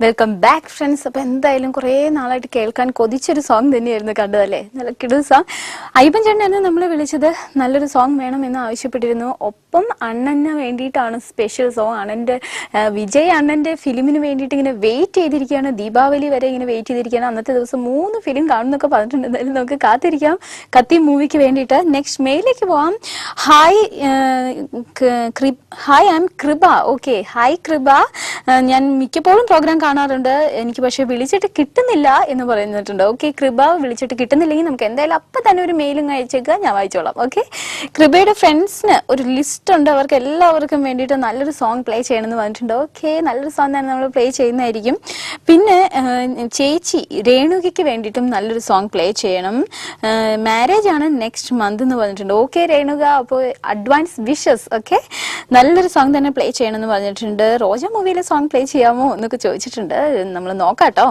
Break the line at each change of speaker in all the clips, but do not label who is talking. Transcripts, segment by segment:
Welcome back friends. അപ്പോൾ എന്തായാലും കുറേ നാളായിട്ട് കേൾക്കാൻ കൊതിച്ചൊരു സോങ് തന്നെയായിരുന്നു കണ്ടതല്ലേ. നല്ല കിടു സോങ്. അയ്യപ്പൻ ചേട്ടനായിരുന്നു നമ്മളെ വിളിച്ചത്. നല്ലൊരു സോങ് വേണം എന്ന് ആവശ്യപ്പെട്ടിരുന്നു. ഒപ്പം അണ്ണന് വേണ്ടിയിട്ടാണ് സ്പെഷ്യൽ സോങ്. അണ്ണൻ്റെ വിജയ് അണ്ണൻ്റെ ഫിലിമിന് വേണ്ടിയിട്ട് ഇങ്ങനെ വെയിറ്റ് ചെയ്തിരിക്കുകയാണ്. ദീപാവലി വരെ ഇങ്ങനെ വെയിറ്റ് ചെയ്തിരിക്കുകയാണ്. അന്നത്തെ ദിവസം 3 ഫിലിം കാണുന്നൊക്കെ പറഞ്ഞിട്ടുണ്ട്. എന്തായാലും നമുക്ക് കാത്തിരിക്കാം കത്തി മൂവിക്ക് വേണ്ടിയിട്ട്. നെക്സ്റ്റ് മെയിലേക്ക് പോവാം. ഹായ് ഹായ് ഐ എം കൃപ. ഓക്കെ, ഹായ് കൃപ. ഞാൻ മിക്കപ്പോഴും പ്രോഗ്രാം കാണാറുണ്ട്. എനിക്ക് പക്ഷെ വിളിച്ചിട്ട് കിട്ടുന്നില്ല എന്ന് പറഞ്ഞിട്ടുണ്ട്. ഓക്കെ കൃപ, വിളിച്ചിട്ട് കിട്ടുന്നില്ലെങ്കിൽ നമുക്ക് എന്തായാലും അപ്പം തന്നെ ഒരു മെയിലും അയച്ചേക്കുക, ഞാൻ വായിച്ചോളാം. ഓക്കെ, കൃപയുടെ ഫ്രണ്ട്സിന് ഒരു ലിസ്റ്റ് ഉണ്ട്. അവർക്ക് എല്ലാവർക്കും വേണ്ടിയിട്ട് നല്ലൊരു സോങ് പ്ലേ ചെയ്യണമെന്ന് പറഞ്ഞിട്ടുണ്ട്. ഓക്കെ, നല്ലൊരു സോങ് തന്നെ നമ്മൾ പ്ലേ ചെയ്യുന്നതായിരിക്കും. പിന്നെ ചേച്ചി രേണുകയ്ക്ക് വേണ്ടിയിട്ടും നല്ലൊരു സോങ് പ്ലേ ചെയ്യണം. മാരേജ് ആണ് നെക്സ്റ്റ് മന്ത് എന്ന് പറഞ്ഞിട്ടുണ്ട്. ഓക്കെ രേണുക, അപ്പോൾ അഡ്വാൻസ് വിഷസ്. ഓക്കെ, നല്ലൊരു സോങ് തന്നെ പ്ലേ ചെയ്യണമെന്ന് പറഞ്ഞിട്ടുണ്ട്. റോജ മൂവിയിലെ സോങ് പ്ലേ ചെയ്യാമോ എന്നൊക്കെ ചോദിച്ചിട്ടുണ്ട്. നമ്മൾ നോക്കാട്ടോ.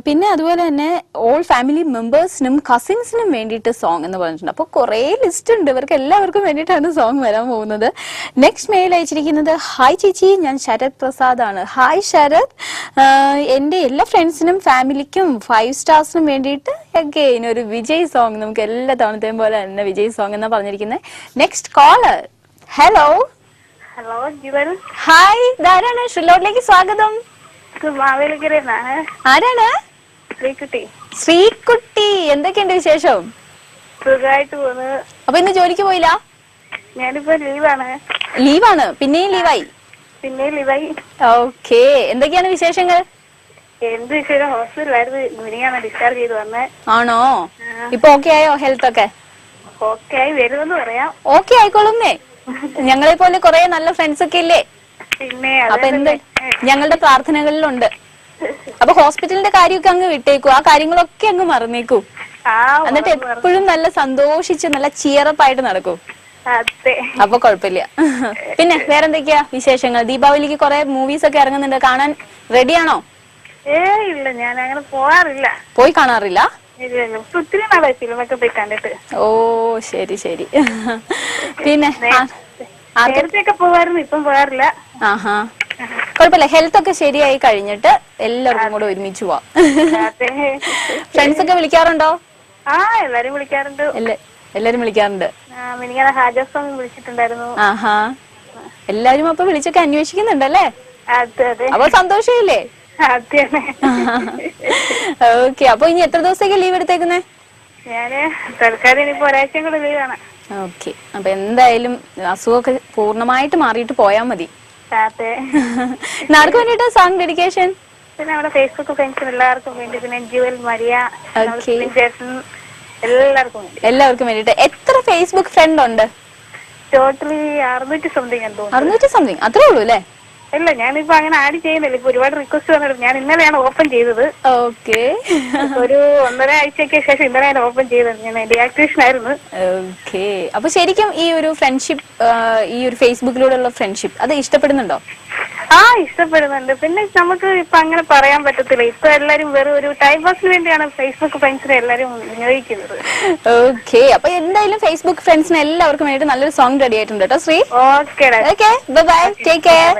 പിന്നെ അതുപോലെ തന്നെ ഓൾ ഫാമിലി മെമ്പേഴ്സിനും കസിൻസിനും വേണ്ടിയിട്ട് സോങ് എന്ന് പറഞ്ഞിട്ടുണ്ട്. അപ്പോൾ കുറേ ലിസ്റ്റ് ഉണ്ട്. ഇവർക്ക് എല്ലാവർക്കും വേണ്ടിയിട്ടാണ് സോങ് വരാൻ പോകുന്നത്. നെക്സ്റ്റ് മെയിൽ അയച്ചിരിക്കുന്നത് ഹായ് ചേച്ചി, ഞാൻ ശരത് പ്രസാദ് ആണ്. ഹായ് ശരത്, എൻ്റെ എല്ലാ ഫ്രണ്ട്സിനും ഫാമിലിക്കും 5 സ്റ്റാർസിനും വേണ്ടിയിട്ട് അഗെയിൻ ഒരു വിജയ് സോങ്. നമുക്ക് എല്ലാ തവണത്തെയും പോലെ തന്നെ വിജയ് സോങ് എന്നാ പറഞ്ഞിരിക്കുന്നത്. Next collar. ഹലോ.
ഹലോ ജീവൻ.
ഹായ്, ധാരാണ് ഷിലോട്ടിലേക്ക് സ്വാഗതം. ആരാണ്?
ശ്രീകുട്ടി.
ശ്രീകുട്ടി, എന്തൊക്കെയുണ്ട് വിശേഷം?
സുഖമായിട്ട് പോന്ന്.
അപ്പൊ ഇന്ന് ജോലിക്ക് പോയില്ല?
ഞാനിപ്പോ ലീവാണ്.
ലീവാണ്? പിന്നെയും ലീവായി?
പിന്നെ ലീവായി.
ഓക്കെ, എന്തൊക്കെയാണ് വിശേഷങ്ങൾ?
എന്ത് വിശേഷം? ഹോസ്പിറ്റലായിരുന്നു, മിനിയാണ് ഡിസ്ചാർജ് ചെയ്ത് വന്നേ.
ആണോ? ഇപ്പൊ ഓക്കെ ആയോ ഹെൽത്ത് ഒക്കെ?
ഓക്കെ ആയി വരുമെന്ന് പറയാം.
ഓക്കെ ആയിക്കോളുന്നേ. ഞങ്ങളെ പോലെ കുറെ നല്ല ഫ്രണ്ട്സ് ഒക്കെ ഇല്ലേ?
പിന്നെ
അപ്പൊ എന്ത് ഞങ്ങളുടെ പ്രാർത്ഥനകളിലുണ്ട്. അപ്പൊ ഹോസ്പിറ്റലിന്റെ കാര്യമൊക്കെ അങ്ങ് വിട്ടേക്കൂ, ആ കാര്യങ്ങളൊക്കെ അങ്ങ് മറന്നേക്കൂ. എന്നിട്ട് എപ്പോഴും നല്ല സന്തോഷിച്ച് നല്ല ചിയറപ്പായിട്ട് നടക്കൂ. അപ്പൊ കുഴപ്പമില്ല. പിന്നെ വേറെന്തൊക്കെയാ വിശേഷങ്ങൾ? ദീപാവലിക്ക് കുറെ മൂവീസ് ഒക്കെ ഇറങ്ങുന്നുണ്ട്, കാണാൻ റെഡിയാണോ?
ഇല്ല, ഞാൻ അങ്ങനെ പോവാറില്ല.
പോയി കാണാറില്ല?
ഒത്തിരി നാളായി ഫിലിമൊക്കെ പോയി കണ്ടിട്ട്.
ഓ ശരി ശരി. പിന്നെ
നേരത്തെയൊക്കെ പോവായിരുന്നു, ഇപ്പം പോവാറില്ല.
ആഹാ, കുഴപ്പമില്ല. ഹെൽത്ത് ഒക്കെ ശരിയായി കഴിഞ്ഞിട്ട് എല്ലാവർക്കും കൂടെ ഒരുമിച്ച് പോവാം. ഫ്രണ്ട്സ് ഒക്കെ വിളിക്കാറുണ്ടോ?
എല്ലാരും വിളിക്കാറുണ്ട്.
എല്ലാരും വിളിക്കാറുണ്ട്.
മിനിങ്ങനെ ഹാജസ്വാമി വിളിച്ചിട്ടുണ്ടായിരുന്നു.
ആഹാ, എല്ലാരും അപ്പൊ വിളിച്ചൊക്കെ അന്വേഷിക്കുന്നുണ്ടല്ലേ?
അതെ അതെ.
അപ്പൊ സന്തോഷമില്ലേ? ഓക്കെ, അപ്പൊ ഇനി എത്ര ദിവസത്തേക്ക് ലീവ് എടുത്തേക്കുന്നേ?
ഞാന് തൽക്കാലം ഇനിയിപ്പോ ഒരാഴ്ചയും കൂടെ ലീവാണ്.
ഓക്കെ, അപ്പൊ എന്തായാലും അസുഖമൊക്കെ പൂർണ്ണമായിട്ട് മാറിയിട്ട് പോയാ മതി. ആർക്ക് വേണ്ടിട്ടാ സോങ് ഡെഡിക്കേഷൻ?
പിന്നെ നമ്മുടെ ഫേസ്ബുക്ക് ഫ്രണ്ട്സിന് എല്ലാവർക്കും വേണ്ടി, പിന്നെ ജുവൽ മരിയ,
എല്ലാവർക്കും വേണ്ടിട്ട്. എത്ര ഫേസ്ബുക്ക് ഫ്രണ്ട് ഉണ്ട്?
Totally 600 something.
600 സംതിങ്, അത്രേ ഉള്ളൂ അല്ലേ?
ഇല്ല, ഞാനിപ്പോ അങ്ങനെ ആഡ് ചെയ്യുന്നില്ല. ഇപ്പൊ ഒരുപാട് റിക്വസ്റ്റ് വന്നിട്ട് ഞാൻ ഇന്നലെയാണ് ഓപ്പൺ ചെയ്തത്.
ഓക്കെ,
ഒരു 1.5 ആഴ്ചയ്ക്ക് ശേഷം ഇന്നലെയാണ് ഓപ്പൺ ചെയ്തത്. ഞാൻ ഡീആക്ടിവേഷൻ ആയിരുന്നു.
ഓക്കെ, അപ്പൊ ശരിക്കും ഈ ഒരു ഫ്രണ്ട്ഷിപ്പ്, ഈ ഒരു ഫേസ്ബുക്കിലൂടെയുള്ള ഫ്രണ്ട്ഷിപ്പ് അത് ഇഷ്ടപ്പെടുന്നുണ്ടോ?
ഇഷ്ടപ്പെടുന്നുണ്ട്. പിന്നെ നമുക്ക് ഇപ്പൊ അങ്ങനെ പറയാൻ പറ്റത്തില്ല. ഇപ്പൊ എല്ലാരും വെറും ഒരു ടൈം പാസിന് വേണ്ടിയാണ് ഫേസ്ബുക്ക് ഫ്രണ്ട്സിനെ എല്ലാരും വിനിയോഗിക്കുന്നത്.
ഓക്കെ, അപ്പൊ എന്തായാലും ഫേസ്ബുക്ക് ഫ്രണ്ട്സിന് എല്ലാവർക്കും വേണ്ടി നല്ലൊരു സോങ് റെഡി ആയിട്ടുണ്ട് കേട്ടോ Shri.
Okay,
bye bye, take care.